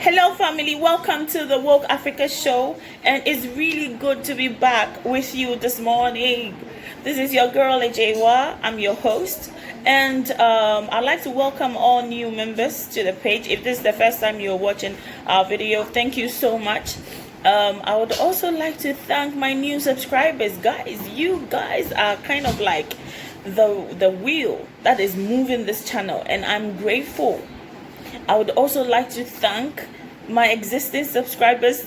Hello family, welcome to the Woke Africa show, and it's really good to be back with you this morning. This is your girl Ejewa. I'm your host, and I'd like to welcome all new members to the page. If this is the first time you're watching our video, thank you so much. I would also like to thank my new subscribers. Guys, you guys are kind of like the wheel that is moving this channel, and I'm grateful. I would also like to thank my existing subscribers.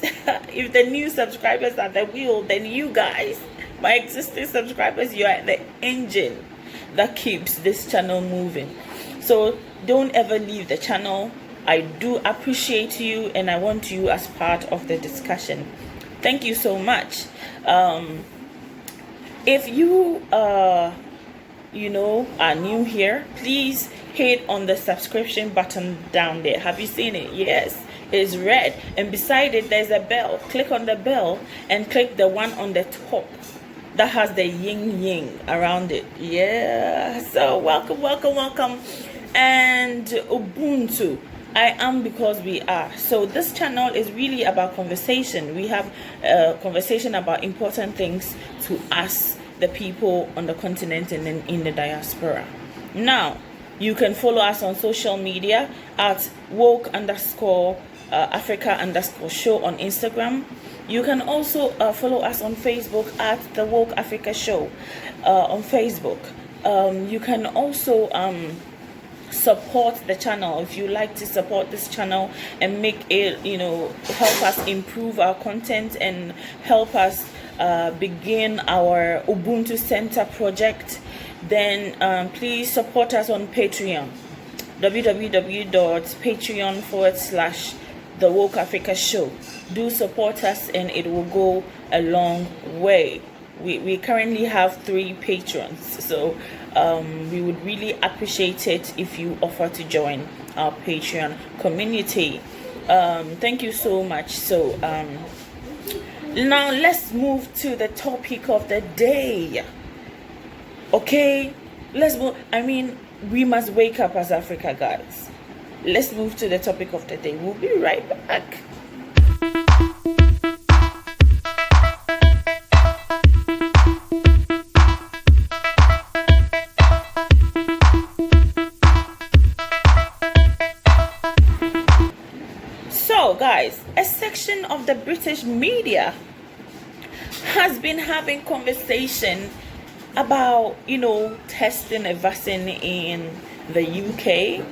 If the new subscribers are the wheel, then you guys, my existing subscribers, you are the engine that keeps this channel moving. So don't ever leave the channel. I do appreciate you, and I want you as part of the discussion. Thank you so much. If you are new here, please hit on the subscription button down there. Have you seen it? Yes, it's red, and beside it there's a bell. Click on the bell and click the one on the top that has the yin around it. Yeah, so welcome, and Ubuntu. I am because we are. So this channel is really about conversation. We have a conversation about important things to us, the people on the continent and in the diaspora. Now, you can follow us on social media at woke_Africa_show on Instagram. You can also follow us on Facebook at the Woke Africa Show on Facebook. You can also support the channel if you like to support this channel and make it, help us improve our content and help us begin our Ubuntu Center project. Then please support us on Patreon, www.patreon.com/The Woke Africa Show. Do support us, and it will go a long way. We currently have 3 patrons, so we would really appreciate it if you offer to join our Patreon community. Thank you so much. So now let's move to the topic of the day. Okay, let's move. We must wake up as Africa, guys. Let's move to the topic of the day. We'll be right back. So, guys, a section of the British media has been having conversation about, testing a vaccine in the UK.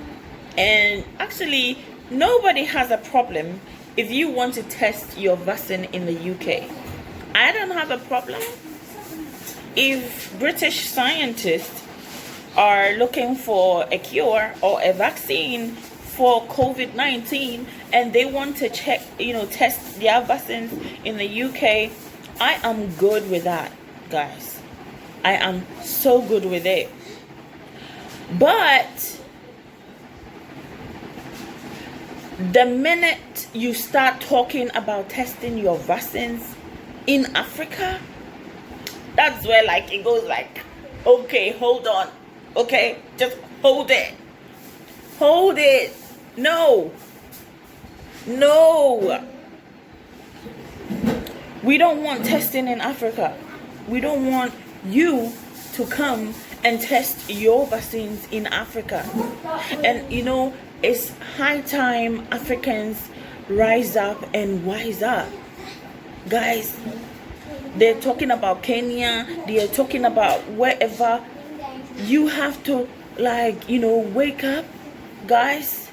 And actually, nobody has a problem if you want to test your vaccine in the UK. I don't have a problem if British scientists are looking for a cure or a vaccine for Covid-19 and they want to test their vaccines in the UK. I am good with that, guys. I am so good with it. But the minute you start talking about testing your vaccines in Africa, that's where it goes okay, hold on. Okay, just hold it. Hold it. No. We don't want testing in Africa. We don't want you to come and test your vaccines in Africa. And it's high time Africans rise up and wise up. Guys, they're talking about Kenya, they're talking about wherever. You have to wake up, guys.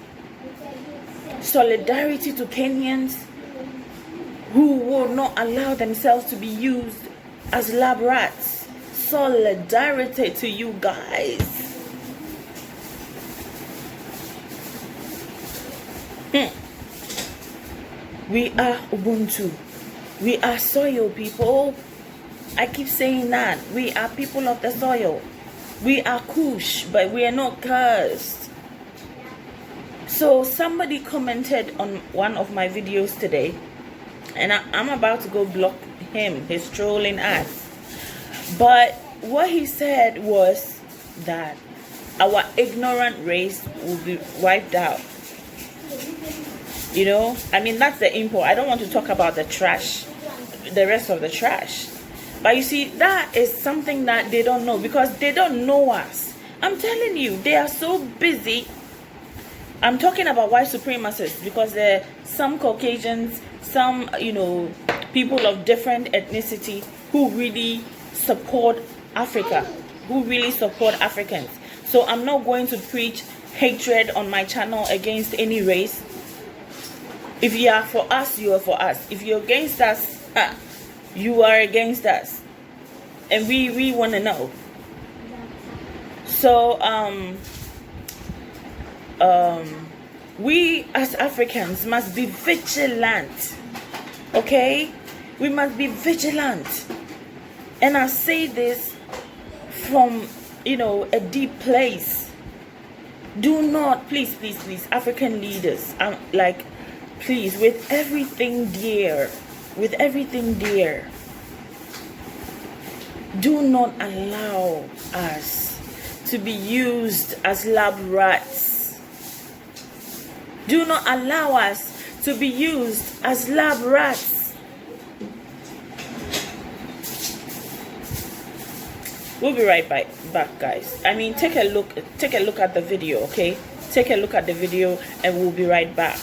Solidarity to Kenyans who will not allow themselves to be used as lab rats. Solidarity to you guys. We are Ubuntu. We are soil people. I keep saying that. We are people of the soil. We are Kush, but we are not cursed. So somebody commented on one of my videos today, and I'm about to go block him. He's trolling us. But what he said was that our ignorant race will be wiped out. You know, I mean, that's the import. I don't want to talk about the trash, the rest of the trash. But you see, that is something that they don't know because they don't know us. I'm telling you, they are so busy. I'm talking about white supremacists because there are some Caucasians, some, you know, people of different ethnicity who really support Africa, who really support Africans. So I'm not going to preach hatred on my channel against any race. If you are for us, you are for us. If you're against us, you are against us. And we want to know. So, we as Africans must be vigilant. Okay? We must be vigilant. And I say this from, you know, a deep place. Do not, please, African leaders, please, with everything dear, do not allow us to be used as lab rats. Do not allow us to be used as lab rats. We'll be right back, guys. I mean, take a look at the video, okay? Take a look at the video and we'll be right back.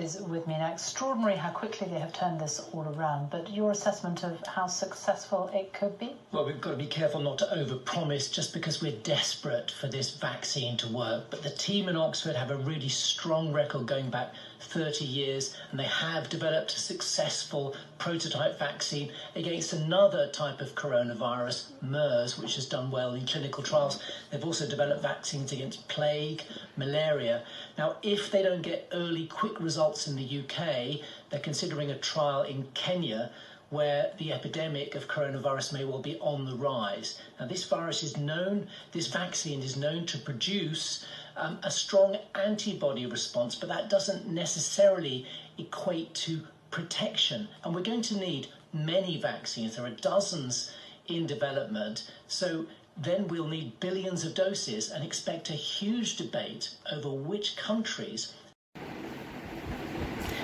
Is with me now. Extraordinary how quickly they have turned this all around, but your assessment of how successful it could be? Well, we've got to be careful not to overpromise just because we're desperate for this vaccine to work. But the team in Oxford have a really strong record going back 30 years, and they have developed a successful prototype vaccine against another type of coronavirus, MERS, which has done well in clinical trials. They've also developed vaccines against plague, malaria. Now, if they don't get early, quick results in the UK, they're considering a trial in Kenya where the epidemic of coronavirus may well be on the rise. Now, this vaccine is known to produce a strong antibody response, but that doesn't necessarily equate to protection. And we're going to need many vaccines. There are dozens in development. So then we'll need billions of doses and expect a huge debate over which countries.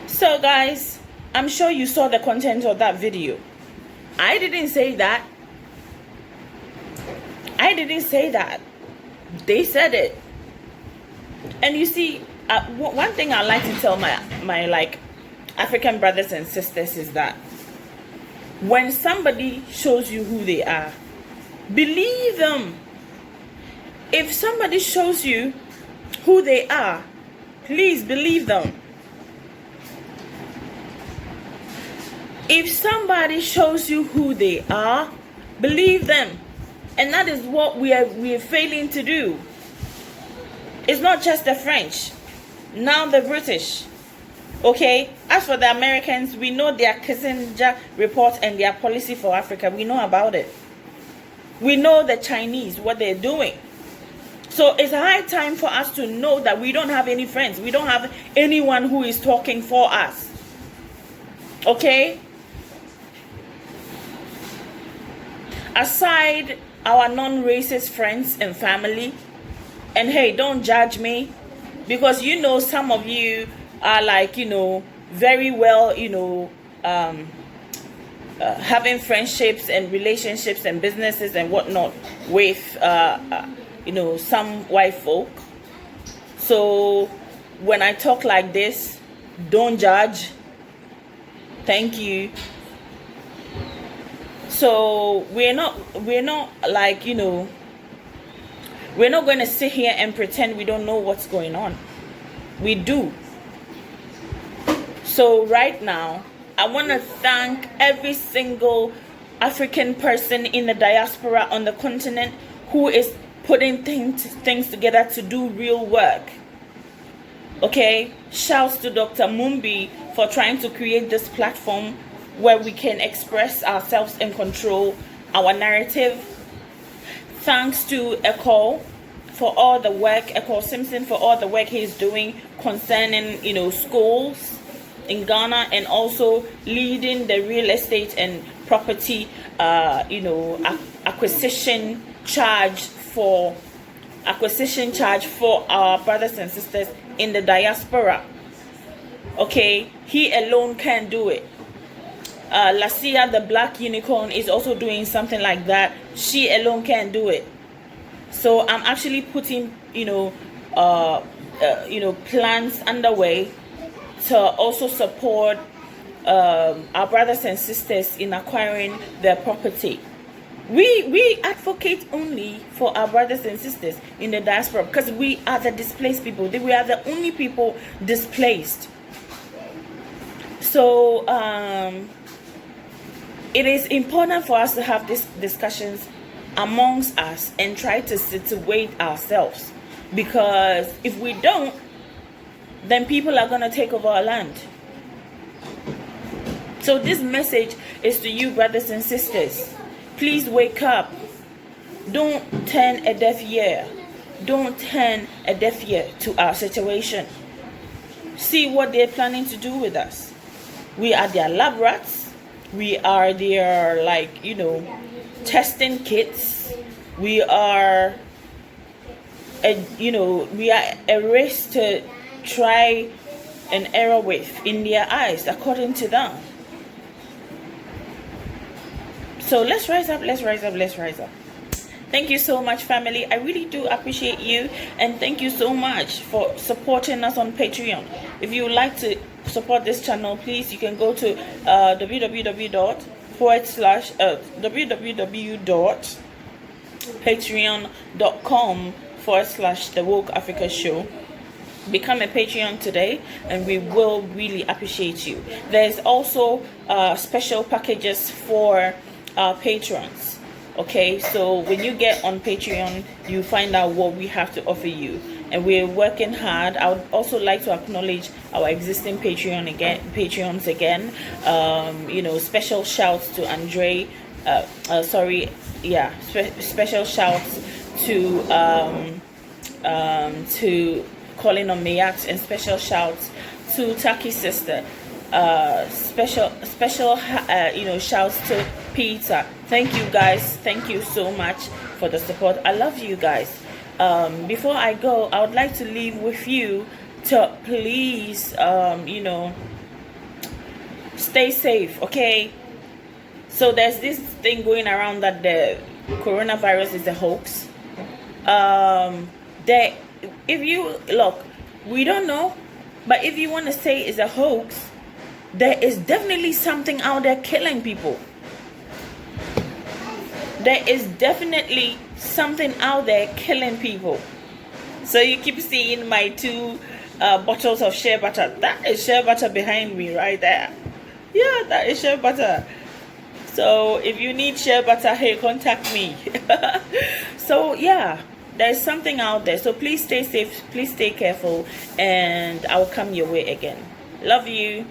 So guys, I'm sure you saw the content of that video. I didn't say that. They said it. And you see, one thing I like to tell my like African brothers and sisters is that when somebody shows you who they are, believe them. If somebody shows you who they are, please believe them. If somebody shows you who they are, believe them. And that is what we are failing to do. It's not just the French, now the British. Okay, as for the Americans, we know their Kissinger report and their policy for Africa. We know about it. We know the Chinese, what they're doing. So it's high time for us to know that we don't have any friends. We don't have anyone who is talking for us. Okay? Aside our non-racist friends and family, and hey, don't judge me, because you know some of you are like, you know, very well, you know, having friendships and relationships and businesses and whatnot with, you know, some white folk. So when I talk like this, don't judge. Thank you. So we're not like, you know, we're not going to sit here and pretend we don't know what's going on. We do. So right now, I want to thank every single African person in the diaspora on the continent who is putting things together to do real work. Okay? Shouts to Dr. Mumbi for trying to create this platform where we can express ourselves and control our narrative. Thanks to Eko for all the work, Eko Simpson for all the work he's doing concerning, you know, schools in Ghana, and also leading the real estate and property, you know, acquisition charge for acquisition charge for our brothers and sisters in the diaspora. Okay, he alone can't do it. Lacia, the black unicorn, is also doing something like that. She alone can't do it. So I'm actually putting, plans underway to also support our brothers and sisters in acquiring their property. We advocate only for our brothers and sisters in the diaspora because we are the displaced people. We are the only people displaced. So it is important for us to have these discussions amongst us and try to situate ourselves, because if we don't, then people are going to take over our land. So this message is to you, brothers and sisters. Please wake up. Don't turn a deaf ear. Don't turn a deaf ear to our situation. See what they're planning to do with us. We are their lab rats. We are their, testing kits. We are, we are a race to try and error with in their eyes, according to them. So let's rise up, let's rise up, let's rise up. Thank you so much, family. I really do appreciate you, and thank you so much for supporting us on Patreon. If you would like to support this channel, please, you can go to www.patreon.com/The Woke Africa Show. Become a Patreon today, and we will really appreciate you. There's also special packages for patrons. Okay, so when you get on Patreon, you find out what we have to offer you, and we're working hard. I would also like to acknowledge our existing Patreons again. Special shouts to Andre. Special shouts to Colin on Mayax, and special shouts to Taki's sister. Special shouts to Peter. Thank you guys. Thank you so much for the support. I love you guys. Before I go, I would like to leave with you to please, stay safe. Okay. So there's this thing going around that the coronavirus is a hoax. If you look, we don't know, but if you want to say it's a hoax, there is definitely something out there killing people. There is definitely something out there killing people. So you keep seeing my 2 bottles of shea butter. That is shea butter behind me right there. Yeah, that is shea butter. So if you need shea butter, hey, contact me. So yeah, there's something out there. So please stay safe, please stay careful, and I'll come your way again. Love you.